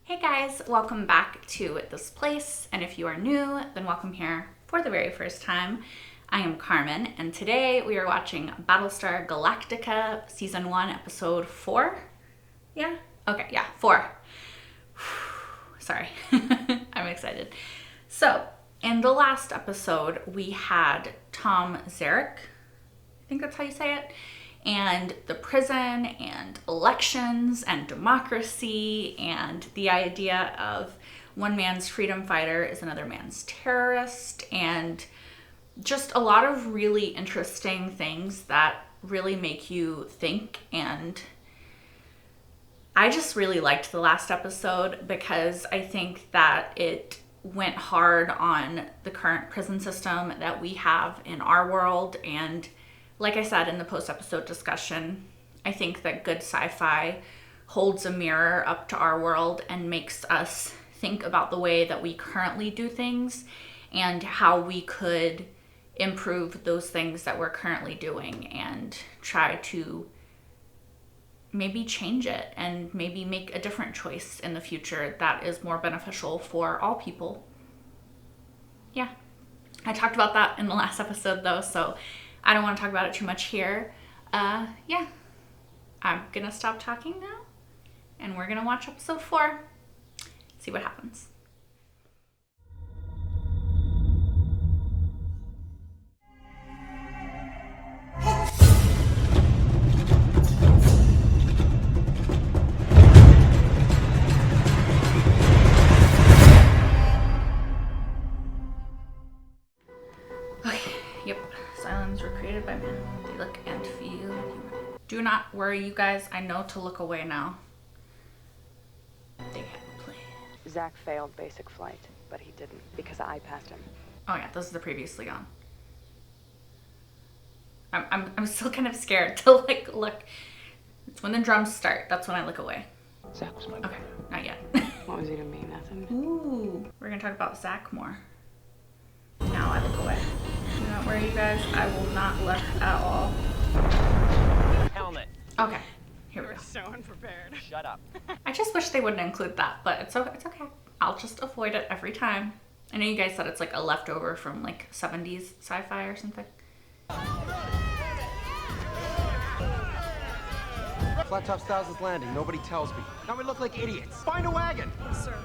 Hey guys, welcome back to this place, and if you are new, then welcome here for the very first time. I am Carmen, and today we are watching Battlestar Galactica Season 1, Episode 4. Yeah? Okay, yeah, 4. Sorry, I'm excited. So, in the last episode, we had Tom Zarek, I think that's how you say it, and the prison and elections and democracy and the idea of one man's freedom fighter is another man's terrorist, and just a lot of really interesting things that really make you think. And I just really liked the last episode because I think that it went hard on the current prison system that we have in our world. And like I said in the post-episode discussion, I think that good sci-fi holds a mirror up to our world and makes us think about the way that we currently do things and how we could improve those things that we're currently doing and try to maybe change it and maybe make a different choice in the future that is more beneficial for all people. Yeah, I talked about that in the last episode though, so I don't want to talk about it too much here. Yeah, I'm gonna stop talking now and we're gonna watch episode 4, see what happens. Okay, yep. Silence were created by men. They look and feel human. Do not worry, you guys. I know to look away now. They have a plan. Zach failed basic flight, but he didn't because I passed him. Oh yeah, this is the previously on. I'm still kind of scared to like look. It's when the drums start. That's when I look away. Zach was my Okay, not yet. What was he to me? Nothing. Ooh, we're gonna talk about Zach more. Now I look away. Do not worry, you guys. I will not look at all. helmet. Okay, here we go. So unprepared. Shut up. I just wish they wouldn't include that, but it's okay. It's okay. I'll just avoid it every time. I know you guys said it's like a leftover from like 70s sci-fi or something. Flat Top Thousands Landing. Nobody tells me. Now we look like idiots. Find a wagon. Yes, sir.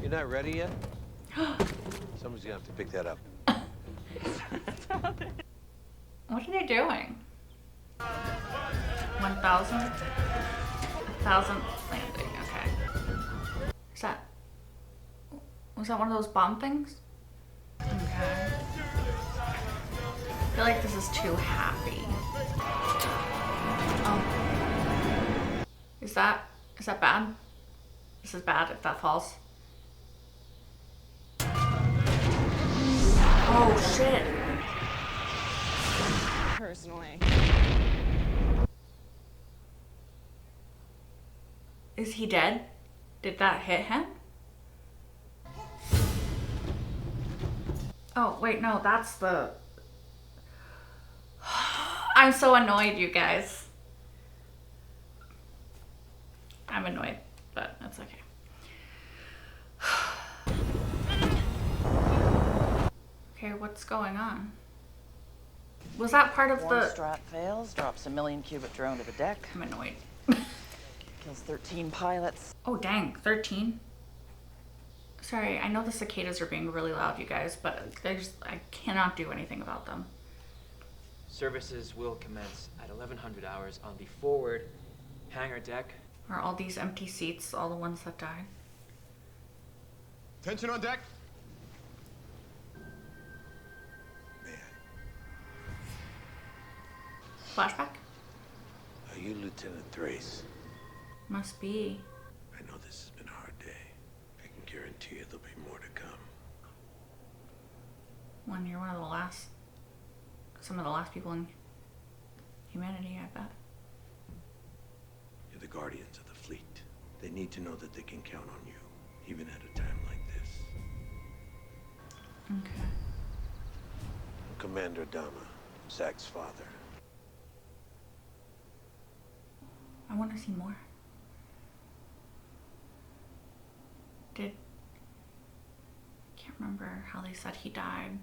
You're not ready yet? Someone's gonna have to pick that up. What are they doing? 1,000? 1,000 landing, okay. Was that one of those bomb things? Okay. I feel like this is too happy. Oh. Is that bad? This is bad if that falls. Oh shit. Personally. Is he dead? Did that hit him? Oh, wait, no, that's the... I'm so annoyed, you guys. I'm annoyed, but that's okay. Okay, what's going on? Was that part of One the... strap fails, drops a 1,000,000 cubic drone to the deck, I'm annoyed. kills 13 pilots. Oh, dang, 13? Sorry, I know the cicadas are being really loud, you guys, but I cannot do anything about them. Services will commence at 1100 hours on the forward hangar deck. Are all these empty seats all the ones that died? Tension on deck. Flashback? Are you Lieutenant Thrace? Must be. I know this has been a hard day. I can guarantee you there'll be more to come. You're one of the last... Some of the last people in humanity, I bet. You're the guardians of the fleet. They need to know that they can count on you, even at a time like this. Okay. I'm Commander Dama, Zach's father. I want to see more. Can't remember how they said he died.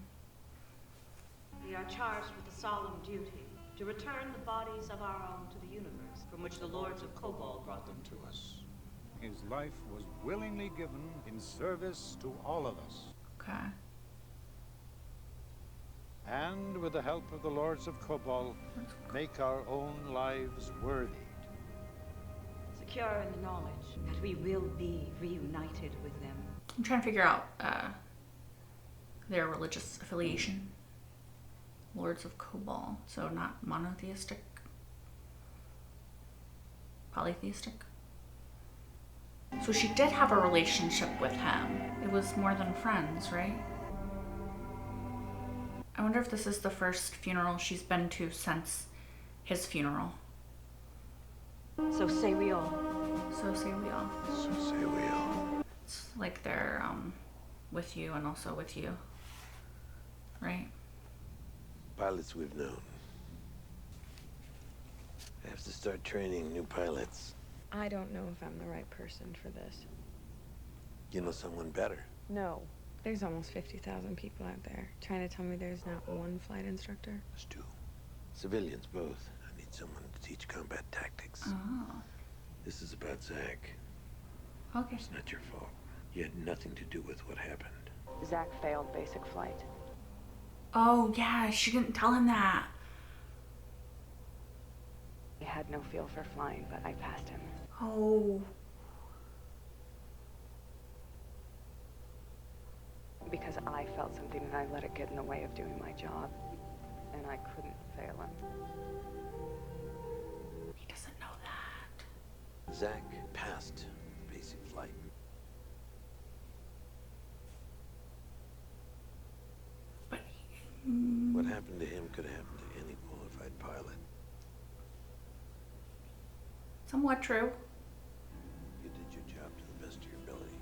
We are charged with the solemn duty to return the bodies of our own to the universe, from which the lords of Cobalt brought them to us. His life was willingly given in service to all of us. Okay. And with the help of the lords of Cobalt, make our own lives worthy. Secure in the knowledge that we will be reunited with them. I'm trying to figure out their religious affiliation. Lords of Cobalt, so not monotheistic, polytheistic. So she did have a relationship with him. It was more than friends, right? I wonder if this is the first funeral she's been to since his funeral. So say we all. So say we all. So say we all. It's like they're with you and also with you, right? Pilots we've known. I have to start training new pilots. I don't know if I'm the right person for this. You know someone better? No. There's almost 50,000 people out there. Trying to tell me there's not one flight instructor? There's two. Civilians, both. I need someone to teach combat tactics. Oh. This is about Zach. Okay. It's not your fault. You had nothing to do with what happened. Zach failed basic flight. Oh yeah, she didn't tell him that. He had no feel for flying, but I passed him. Oh. Because I felt something and I let it get in the way of doing my job. And I couldn't fail him. He doesn't know that. Zach passed basic flight. But What happened to him could happen to any qualified pilot. somewhat true. You did your job to the best of your ability.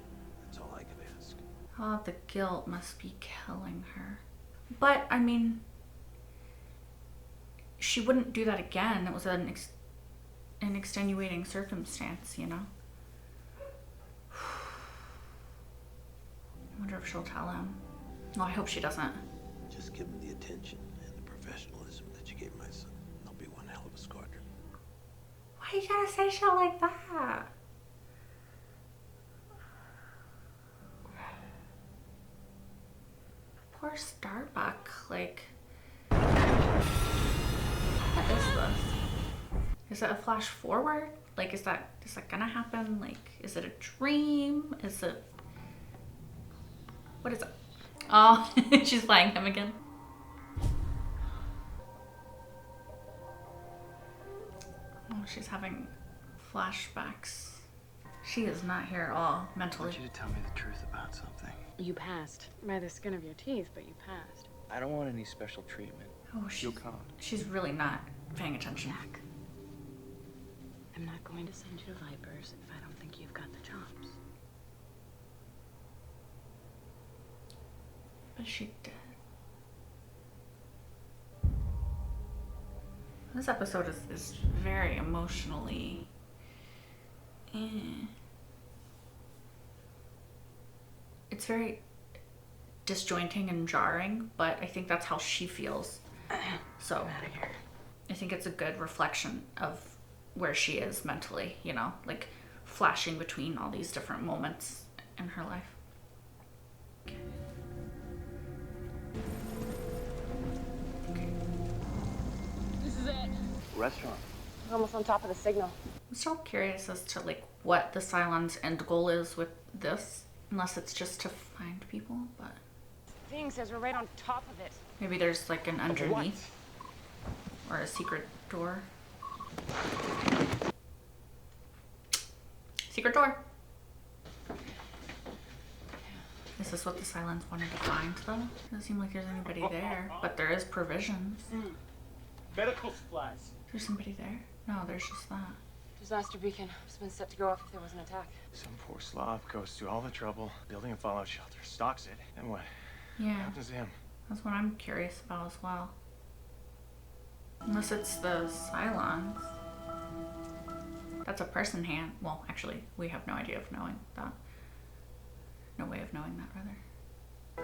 That's all I can ask. Oh, the guilt must be killing her. But, I mean, she wouldn't do that again. It was an extenuating circumstance, you know? I wonder if she'll tell him. Well, I hope she doesn't. Just give him the attention and the professionalism that you gave my son. They'll be one hell of a squadron. Why you gotta say shit like that? Poor Starbuck, like... What is this? Is it a flash forward? Like, is that gonna happen? Like, is it a dream? Is it... What is it? Oh, she's flying him again. Oh, she's having flashbacks. She is not here at all, I mentally. want you to tell me the truth about something. You passed. By the skin of your teeth, but you passed. I don't want any special treatment. Oh, she's really not paying attention. Jack, I'm not going to send you to Vipers if I don't think you've got the chops. But she did. This episode is very emotionally... It's very disjointing and jarring, but I think that's how she feels. So I think it's a good reflection of where she is mentally, you know, like flashing between all these different moments in her life. This is it. Restaurant. Almost on top of the signal. I'm still curious as to like what the Cylon's end goal is with this, unless it's just to find people, but Thing says we're right on top of it. maybe there's like an underneath or a secret door. Secret door. Is this what the Cylons wanted to find though? Doesn't seem like there's anybody there, but there is provisions. Food. Medical supplies. There's somebody there? No, there's just that. Disaster beacon has been set to go off if there was an attack. Some poor slob goes through all the trouble building a fallout shelter, stocks it, and what Yeah, happens to him? that's what I'm curious about as well. Unless it's the Cylons. That's a person hand. Well, actually, we have no idea of knowing that. No way of knowing that, rather.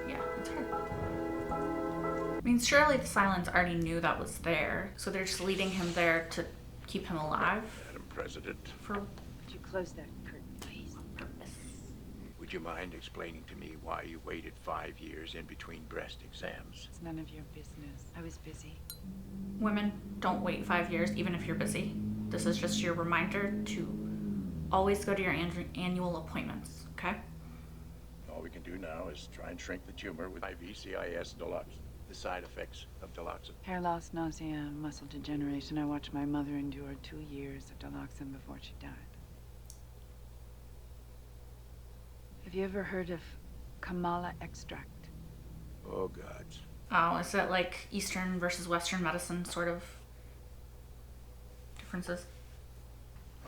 Yeah, it's her. I mean, surely the Cylons already knew that was there, so they're just leading him there to keep him alive. Madam President, For Would you close that curtain, please? what purpose? would you mind explaining to me why you waited 5 years in between breast exams? It's none of your business. I was busy. Women, don't wait 5 years, even if you're busy. This is just your reminder to always go to your annual appointments, okay? All we can do now is try and shrink the tumor with IVCIS Deluxe. The side effects of Deluxe. Hair loss, nausea, and muscle degeneration. I watched my mother endure 2 years of Deluxin before she died. Have you ever heard of Kamala extract? Oh, gods. Oh, is it like Eastern versus Western medicine sort of differences?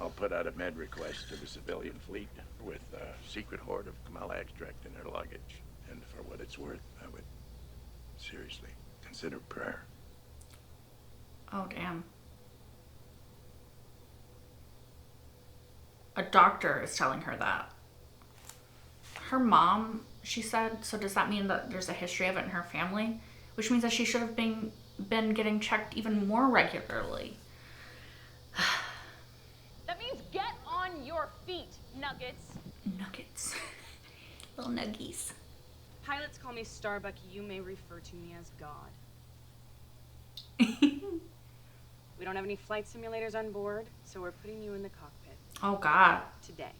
I'll put out a med request to the civilian fleet with a secret hoard of Kamala extract in their luggage. And for what it's worth, I would seriously consider prayer. Oh, damn. A doctor is telling her that. Her mom, she said, so does that mean that there's a history of it in her family? Which means that she should have been getting checked even more regularly. That means get on your feet, Nuggets. Nuggets. Little nuggies. Pilots call me Starbuck. You may refer to me as God. We don't have any flight simulators on board, so we're putting you in the cockpit. Oh, God. Today.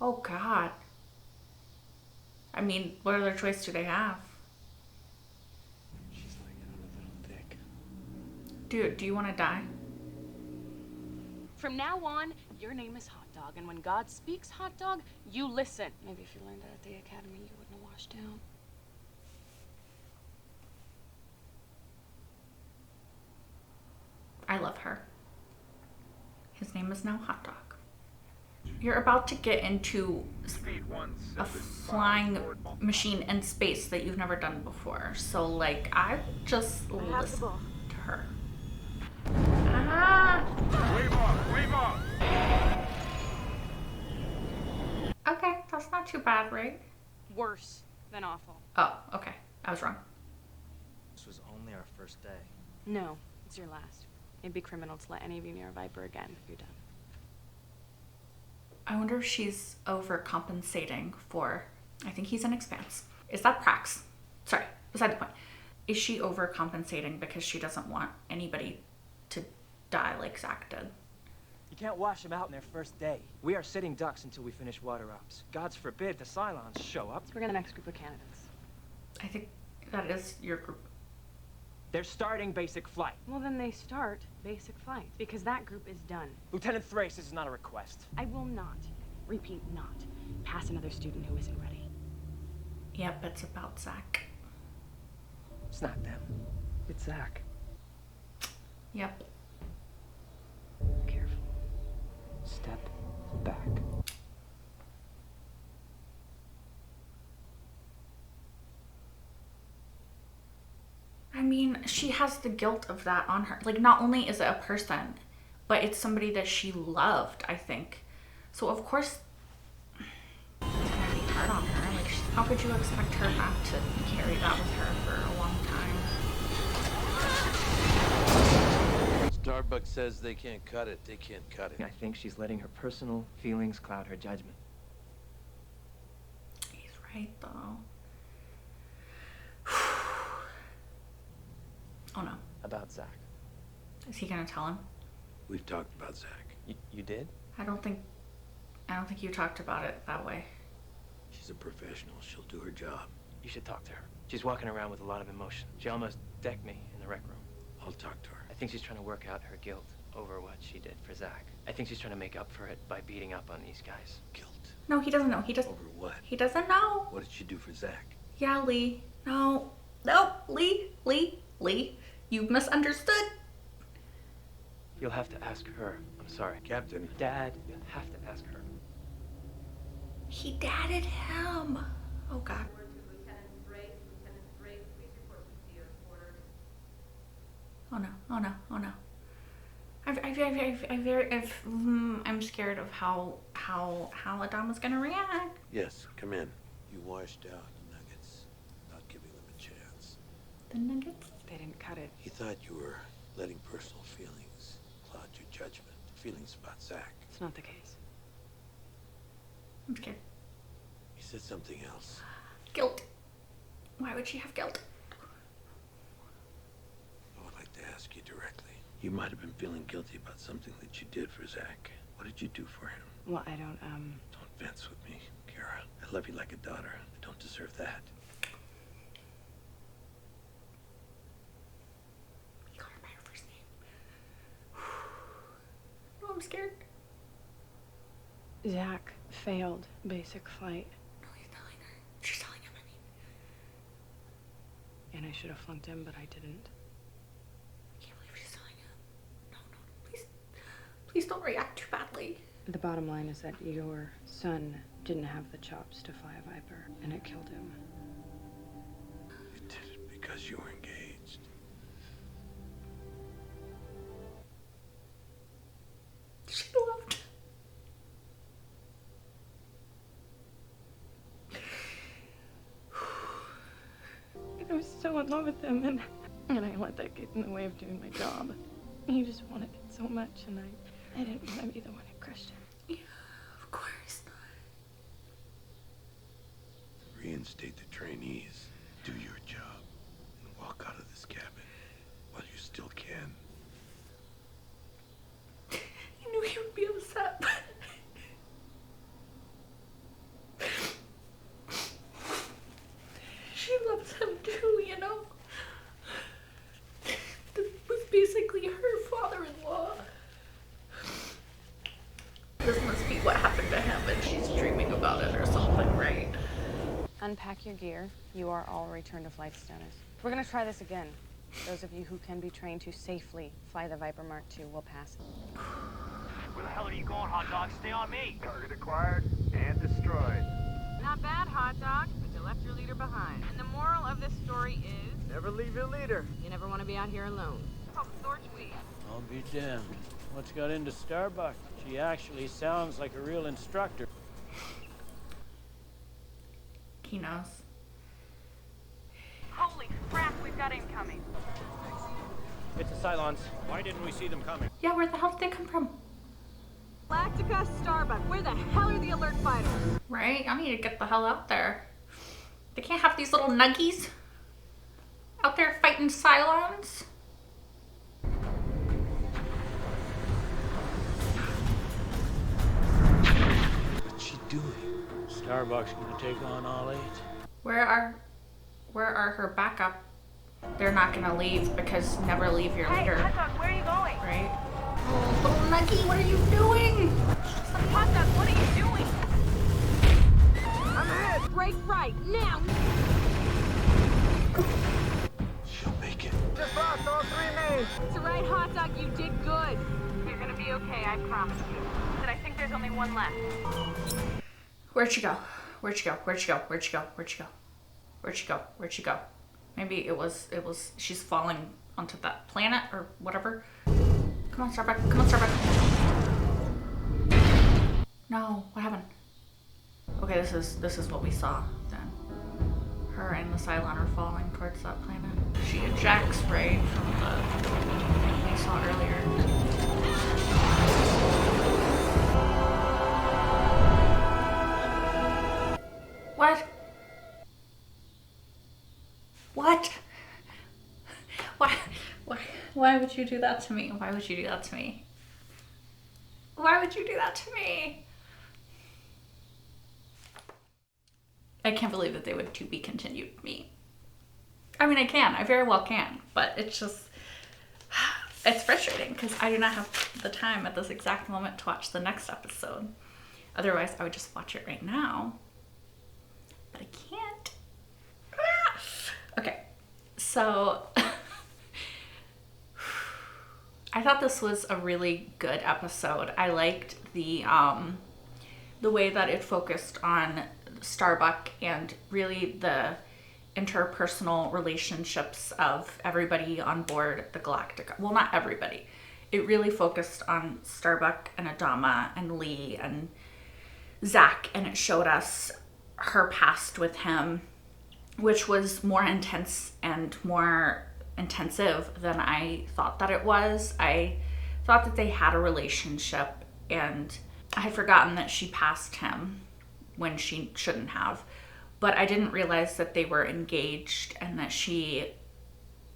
Oh, God. I mean, what other choice do they have? She's laying it on a little thick. Dude, do you want to die? From now on, your name is Hot Dog, and when God speaks Hot Dog, you listen. Maybe if you learned that at the academy, you wouldn't have washed out. I love her. His name is now Hot Dog. You're about to get into a flying machine in space that you've never done before. So, like, I just listen to her. Ah! Wave off! Wave off! Okay, that's not too bad, right? Worse than awful. Oh, okay. I was wrong. This was only our first day. No, it's your last. It'd be criminal to let any of you near a Viper again if you're done. I wonder if she's overcompensating for, I think he's an Expanse. Is that Prax? Sorry, beside the point. Is she overcompensating because she doesn't want anybody to die like Zach did? You can't wash them out in their first day. We are sitting ducks until we finish water ops. Gods forbid the Cylons show up. We're gonna next group of candidates. I think that is your group. They're starting basic flight. Well, then they start basic flight, because that group is done. Lieutenant Thrace, this is not a request. I will not, repeat not, pass another student who isn't ready. Yep, it's about Zach. It's not them. It's Zach. Yep. Careful. Step back. I mean, she has the guilt of that on her. Like, not only is it a person, but it's somebody that she loved, I think. So, of course, it's gonna be hard on her. Like, how could you expect her not to carry that with her for a long time? Starbucks says they can't cut it. They can't cut it. I think she's letting her personal feelings cloud her judgment. He's right, though. Oh, no. About Zach. Is he gonna tell him? We've talked about Zach. You did? I don't think you talked about it that way. She's a professional. She'll do her job. You should talk to her. She's walking around with a lot of emotion. She almost decked me in the rec room. I'll talk to her. I think she's trying to work out her guilt over what she did for Zach. I think she's trying to make up for it by beating up on these guys. Guilt. No, he doesn't know. He doesn't. Over what? He doesn't know. What did she do for Zach? Yeah, Lee. No. No, Lee. You misunderstood. You'll have to ask her. I'm sorry. Captain. Dad, you'll have to ask her. He dadded him. Oh, God. Oh, no. I'm scared of how Adama's gonna react. Yes, come in. You washed out the Nuggets, not giving them a chance. The Nuggets? They didn't cut it. He thought you were letting personal feelings cloud your judgment. Feelings about Zach. It's not the case. I'm scared. He said something else. Guilt. Why would she have guilt? I would like to ask you directly. You might have been feeling guilty about something that you did for Zach. What did you do for him? Well, I don't, Don't fence with me, Kara. I love you like a daughter. I don't deserve that. You call her by her first name. No, I'm scared. Zach failed basic flight. No, he's telling her. She's telling him, And I should have flunked him, but I didn't. I can't believe she's telling him. No, please. Please don't react too badly. The bottom line is that your son didn't have the chops to fly a Viper, and it killed him. You did it because you were engaged. She loved. I was so in love with him, and I let that get in the way of doing my job. He just wanted it so much, and I didn't want to be the one who crushed him. Yeah, of course. Reinstate the trainees. Do your job. And walk out of this cabin while you still can. You knew he would be upset. She loves him too, you know? This was basically her father-in-law. This must be what happened to him and she's dreaming about it or something, right? Unpack your gear. You are all returned to flight status. We're gonna try this again. Those of you who can be trained to safely fly the Viper Mark II will pass it. Where the hell are you going, hot dog? Stay on me. Target acquired and destroyed. Not bad, hot dog, but you left your leader behind. And the moral of this story is... Never leave your leader. You never want to be out here alone. Oh, George, we. I'll be damned. What's got into Starbuck? She actually sounds like a real instructor. He knows. Holy crap, we've got incoming. It's the Cylons. Why didn't we see them coming? Yeah, where the hell did they come from? Galactica, Starbuck, where the hell are the alert fighters? Right? I need to get the hell out there. They can't have these little nuggies out there fighting Cylons. What's she doing? Starbuck's gonna take on all 8. Where are her backup? They're not gonna leave because never leave your leader. Hot dog, where are you going? Right? Oh, little nuggie, what are you doing? Hot dog, what are you doing? I'm ahead. Break right, now. She'll make it. Just lost all 3 mains. It's all right, hot dog, you did good. You're gonna be okay, I promise you. But I think there's only one left. Where'd she go? Where'd she go? Where'd she go? Where'd she go? Where'd she go? Where'd she go? Where'd she go? Maybe it was she's falling onto that planet or whatever. Come on, Starbuck. Come on, Starbuck. No, what happened? Okay, this is what we saw then. Her and the Cylon are falling towards that planet. She ejects right from the thing we saw earlier. What? What? Why would you do that to me? Why would you do that to me? Why would you do that to me? I can't believe that they would to be continued me. I mean, I very well can, but it's just, it's frustrating because I do not have the time at this exact moment to watch the next episode. Otherwise, I would just watch it right now, but I can't. Okay, so I thought this was a really good episode. I liked the way that it focused on Starbuck and really the interpersonal relationships of everybody on board the Galactica. Well, not everybody. It really focused on Starbuck and Adama and Lee and Zach, and it showed us her past with him, which was more intense and more intensive than I thought that it was. I thought that they had a relationship, and I had forgotten that she passed him when she shouldn't have. But I didn't realize that they were engaged and that she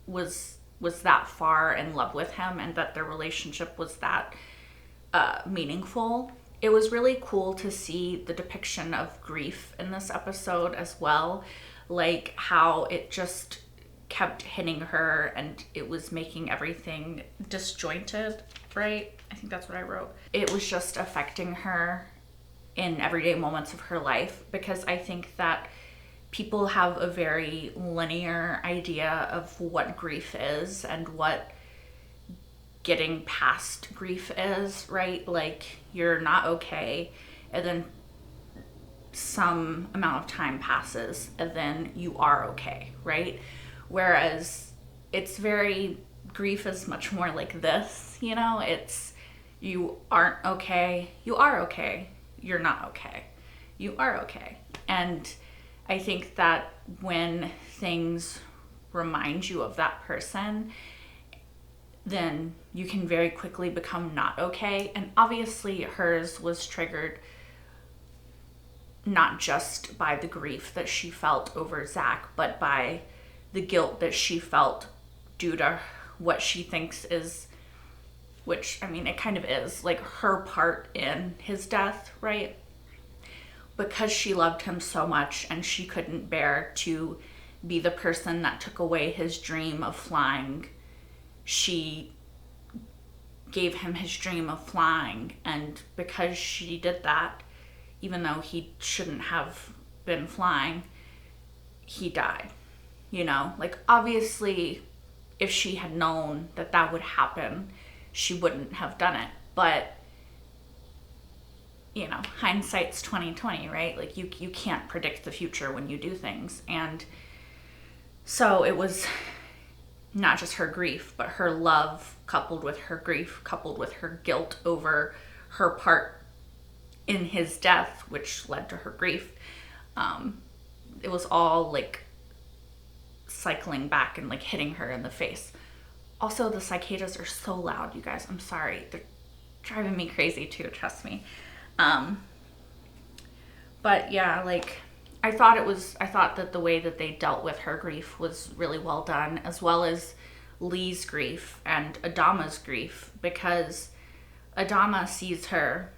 was that far in love with him, and that their relationship was that meaningful. It was really cool to see the depiction of grief in this episode as well, like how it just kept hitting her and it was making everything disjointed, right? I think that's what I wrote. It was just affecting her in everyday moments of her life, because I think that people have a very linear idea of what grief is and what getting past grief is, right? Like, you're not okay, and then some amount of time passes, and then you are okay, right? Whereas grief is much more like this, you know? It's, you aren't okay, you are okay, you're not okay, you are okay. And I think that when things remind you of that person, then you can very quickly become not okay. And obviously hers was triggered not just by the grief that she felt over Zach, but by the guilt that she felt due to what she thinks is, which, I mean, it kind of is, like her part in his death, right? Because she loved him so much and she couldn't bear to be the person that took away his dream of flying. She gave him his dream of flying, and because she did that, even though he shouldn't have been flying, he died, you know? Like, obviously, if she had known that that would happen, she wouldn't have done it. But, you know, hindsight's 20/20, right? Like, you can't predict the future when you do things. And so it was not just her grief, but her love coupled with her grief, coupled with her guilt over her part in his death, which led to her grief. It was all like cycling back and like hitting her in the face. Also, the cicadas are so loud, you guys. I'm sorry. They're driving me crazy too, trust me. But yeah, like, I thought that the way that they dealt with her grief was really well done, as well as Lee's grief and Adama's grief, because Adama sees her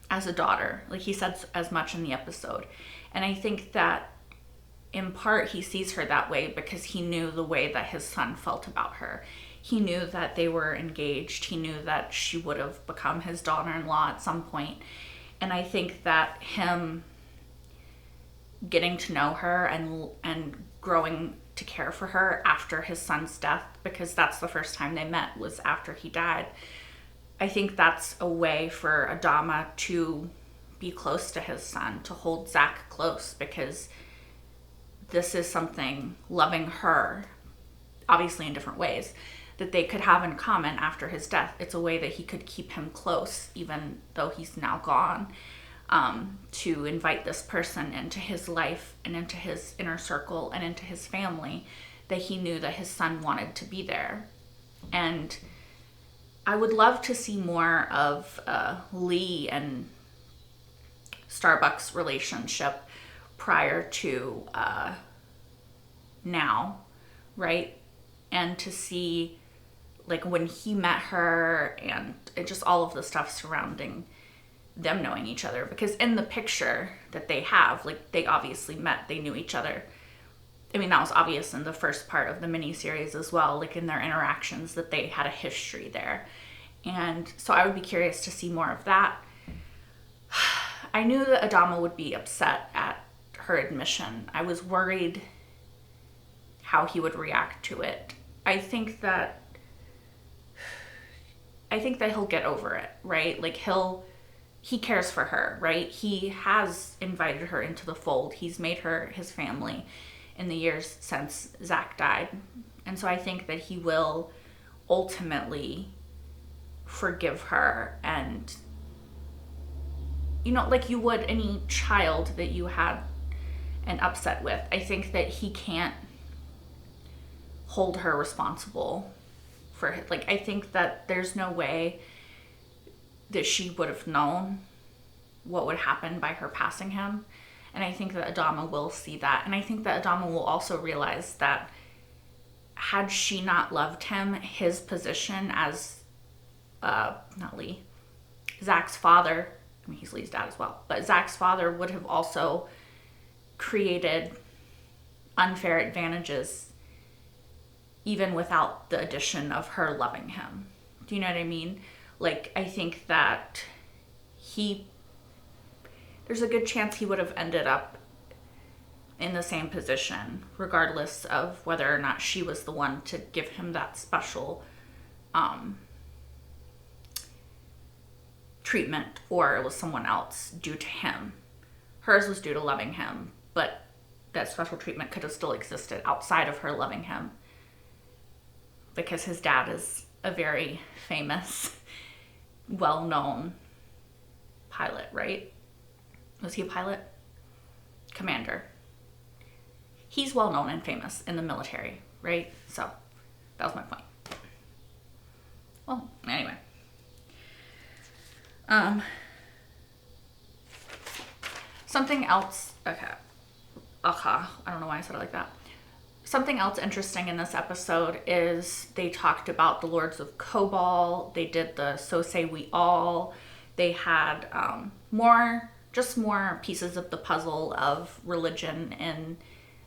as a daughter. Like, he said as much in the episode. And I think that in part he sees her that way because he knew the way that his son felt about her. He knew that they were engaged. He knew that she would have become his daughter-in-law at some point. And I think that him getting to know her and growing to care for her after his son's death, because that's the first time they met, was after he died. I think that's a way for Adama to be close to his son, to hold Zach close, because this is something, loving her, obviously in different ways, that they could have in common after his death. It's a way that he could keep him close, even though he's now gone, to invite this person into his life and into his inner circle and into his family, that he knew that his son wanted to be there. And I would love to see more of Lee and Starbuck's relationship prior to now, right? And to see, like, when he met her and just all of the stuff surrounding them knowing each other. Because in the picture that they have, like, they obviously met, they knew each other. I mean, that was obvious in the first part of the miniseries as well, like in their interactions, that they had a history there. And so I would be curious to see more of that. I knew that Adama would be upset at her admission. I was worried how he would react to it. I think that he'll get over it, right? Like, he cares for her, right? He has invited her into the fold. He's made her his family in the years since Zach died. And so I think that he will ultimately forgive her, and, you know, like you would any child that you had and upset with. I think that he can't hold her responsible for it. Like, I think that there's no way that she would have known what would happen by her passing him. And I think that Adama will see that. And I think that Adama will also realize that had she not loved him, his position as, not Lee, Zach's father, I mean, he's Lee's dad as well, but Zach's father would have also created unfair advantages even without the addition of her loving him. Do you know what I mean? Like, I think that there's a good chance he would have ended up in the same position, regardless of whether or not she was the one to give him that special treatment, or it was someone else due to him. Hers was due to loving him, but that special treatment could have still existed outside of her loving him, because his dad is a very famous, well-known pilot, right? Was he a pilot? Commander. He's well-known and famous in the military, right? So, that was my point. Well, anyway. Something else, okay, I don't know why I said it like that. Something else interesting in this episode is they talked about the Lords of Kobol. They did the So Say We All. They had more pieces of the puzzle of religion in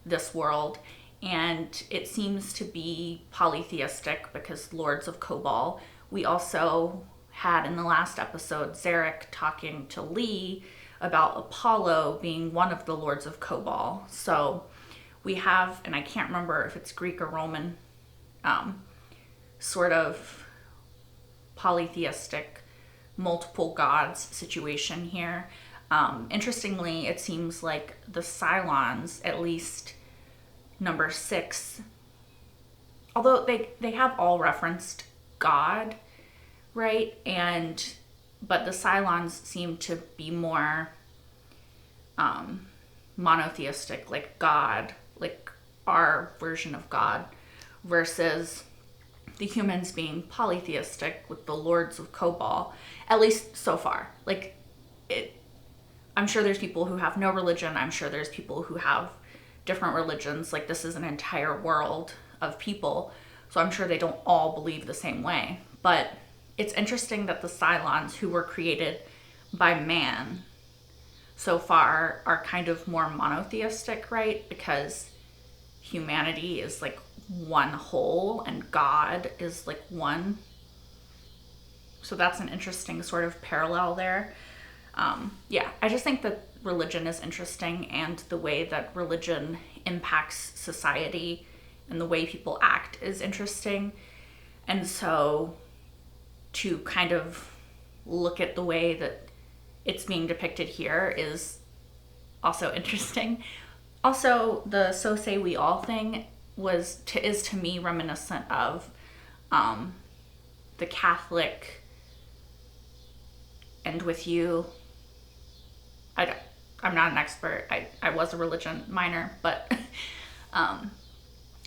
this world. And it seems to be polytheistic because Lords of Kobol. We also had in the last episode Zarek talking to Lee about Apollo being one of the Lords of Kobol. So we have, and I can't remember if it's Greek or Roman, sort of polytheistic, multiple gods situation here. Interestingly, it seems like the Cylons, at least number 6, although they have all referenced God, right? But the Cylons seem to be more monotheistic, like God, like our version of God, versus the humans being polytheistic with the Lords of Kobol, at least so far. Like, I'm sure there's people who have no religion. I'm sure there's people who have different religions. Like, this is an entire world of people, so I'm sure they don't all believe the same way. But it's interesting that the Cylons, who were created by man so far, are kind of more monotheistic, right? Because humanity is like one whole and God is like one. So that's an interesting sort of parallel there. Yeah, I just think that religion is interesting, and the way that religion impacts society and the way people act is interesting. And so to kind of look at the way that it's being depicted here is also interesting. Also, the So Say We All thing is to me reminiscent of the Catholic and with you. I'm not an expert. I was a religion minor, but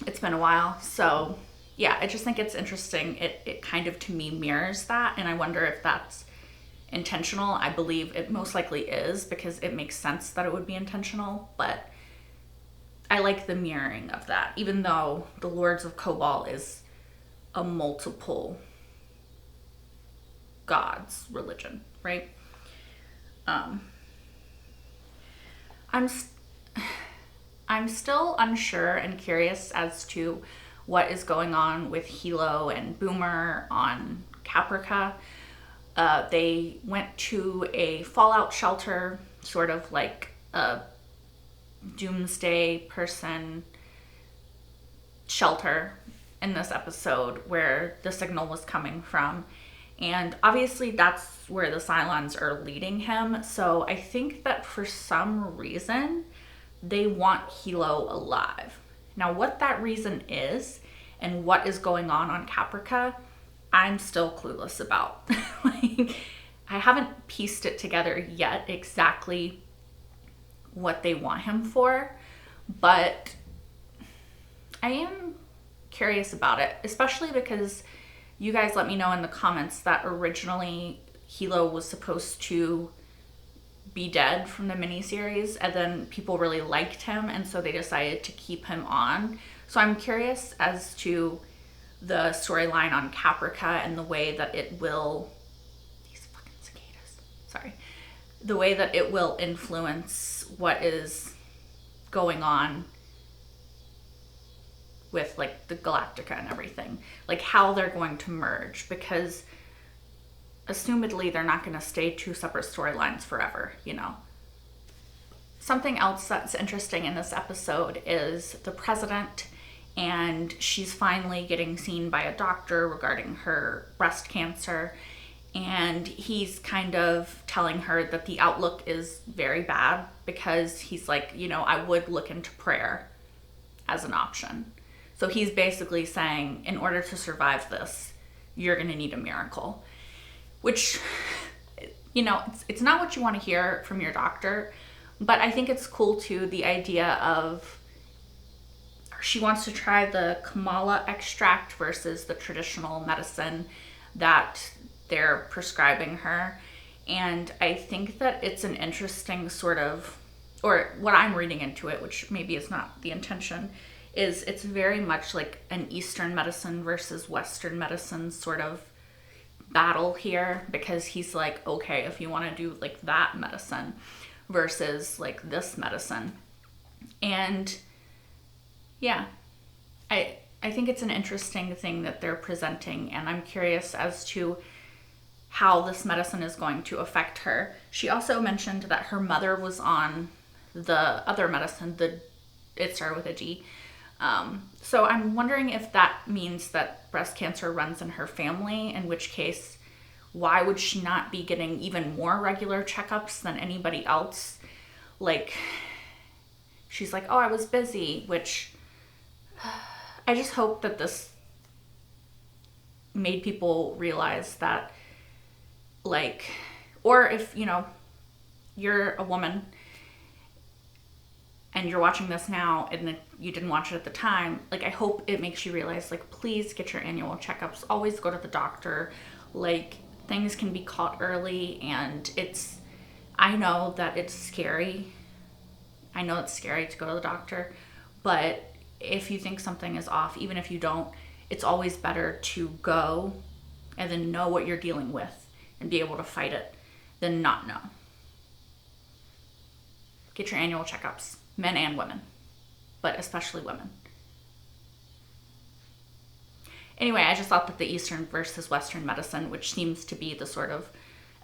it's been a while. So yeah, I just think it's interesting. It kind of, to me, mirrors that, and I wonder if that's intentional. I believe it most likely is, because it makes sense that it would be intentional, but I like the mirroring of that, even though the Lords of Kobol is a multiple gods religion, right? I'm still unsure and curious as to what is going on with Hilo and Boomer on Caprica. They went to a fallout shelter, sort of like a doomsday person shelter in this episode, where the signal was coming from. And obviously that's where the Cylons are leading him. So I think that for some reason they want Hilo alive. Now, what that reason is and what is going on Caprica, I'm still clueless about. Like, I haven't pieced it together yet exactly what they want him for, but I am curious about it, especially because you guys let me know in the comments that originally Hilo was supposed to be dead from the miniseries, and then people really liked him, and so they decided to keep him on. So I'm curious as to the storyline on Caprica and the way that it will, these fucking cicadas, sorry, the way that it will influence what is going on with like the Galactica and everything, like how they're going to merge, because assumedly they're not going to stay two separate storylines forever, you know. Something else that's interesting in this episode is the president, and she's finally getting seen by a doctor regarding her breast cancer, and he's kind of telling her that the outlook is very bad, because he's like, you know, I would look into prayer as an option. So he's basically saying, in order to survive this, you're going to need a miracle. Which, you know, it's not what you want to hear from your doctor, but I think it's cool too, the idea of she wants to try the Kamala extract versus the traditional medicine that they're prescribing her. And I think that it's an interesting sort of, or what I'm reading into it, which maybe is not the intention, is it's very much like an Eastern medicine versus Western medicine sort of battle here, because he's like, okay, if you want to do like that medicine versus like this medicine. And yeah, I think it's an interesting thing that they're presenting, and I'm curious as to how this medicine is going to affect her. She also mentioned that her mother was on the other medicine, it started with a D. So I'm wondering if that means that breast cancer runs in her family, in which case, why would she not be getting even more regular checkups than anybody else? Like, she's like, oh, I was busy, which I just hope that this made people realize that, like, or if, you know, you're a woman and you're watching this now and you didn't watch it at the time, like, I hope it makes you realize, like, please get your annual checkups. Always go to the doctor. Like, things can be caught early, and I know that it's scary. I know it's scary to go to the doctor, but if you think something is off, even if you don't, it's always better to go and then know what you're dealing with and be able to fight it than not know. Get your annual checkups. Men and women, but especially women. Anyway, I just thought that the Eastern versus Western medicine, which seems to be the sort of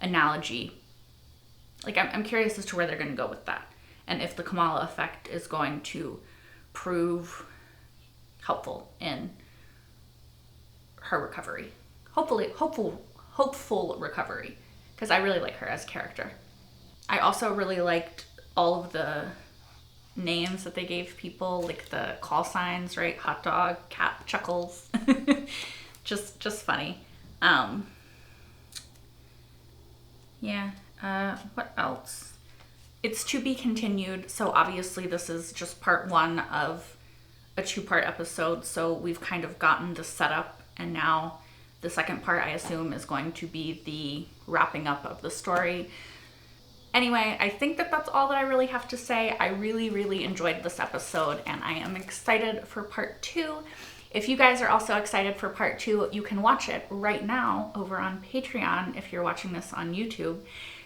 analogy, like, I'm curious as to where they're going to go with that, and if the Kamala effect is going to prove helpful in her recovery. Hopeful recovery, because I really like her as a character. I also really liked all of the names that they gave people, like the call signs, right? Hot dog, cat, chuckles. just funny. What else? It's to be continued, so obviously this is just part one of a 2-part episode, so we've kind of gotten the setup, and now the second part, I assume, is going to be the wrapping up of the story. Anyway, I think that that's all that I really have to say. I really, really enjoyed this episode, and I am excited for part 2. If you guys are also excited for part 2, you can watch it right now over on Patreon if you're watching this on YouTube.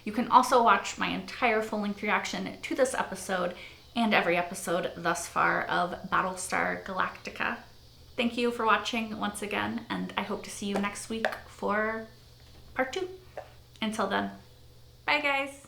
You can also watch my entire full-length reaction to this episode and every episode thus far of Battlestar Galactica. Thank you for watching once again, and I hope to see you next week for part 2. Until then, bye guys!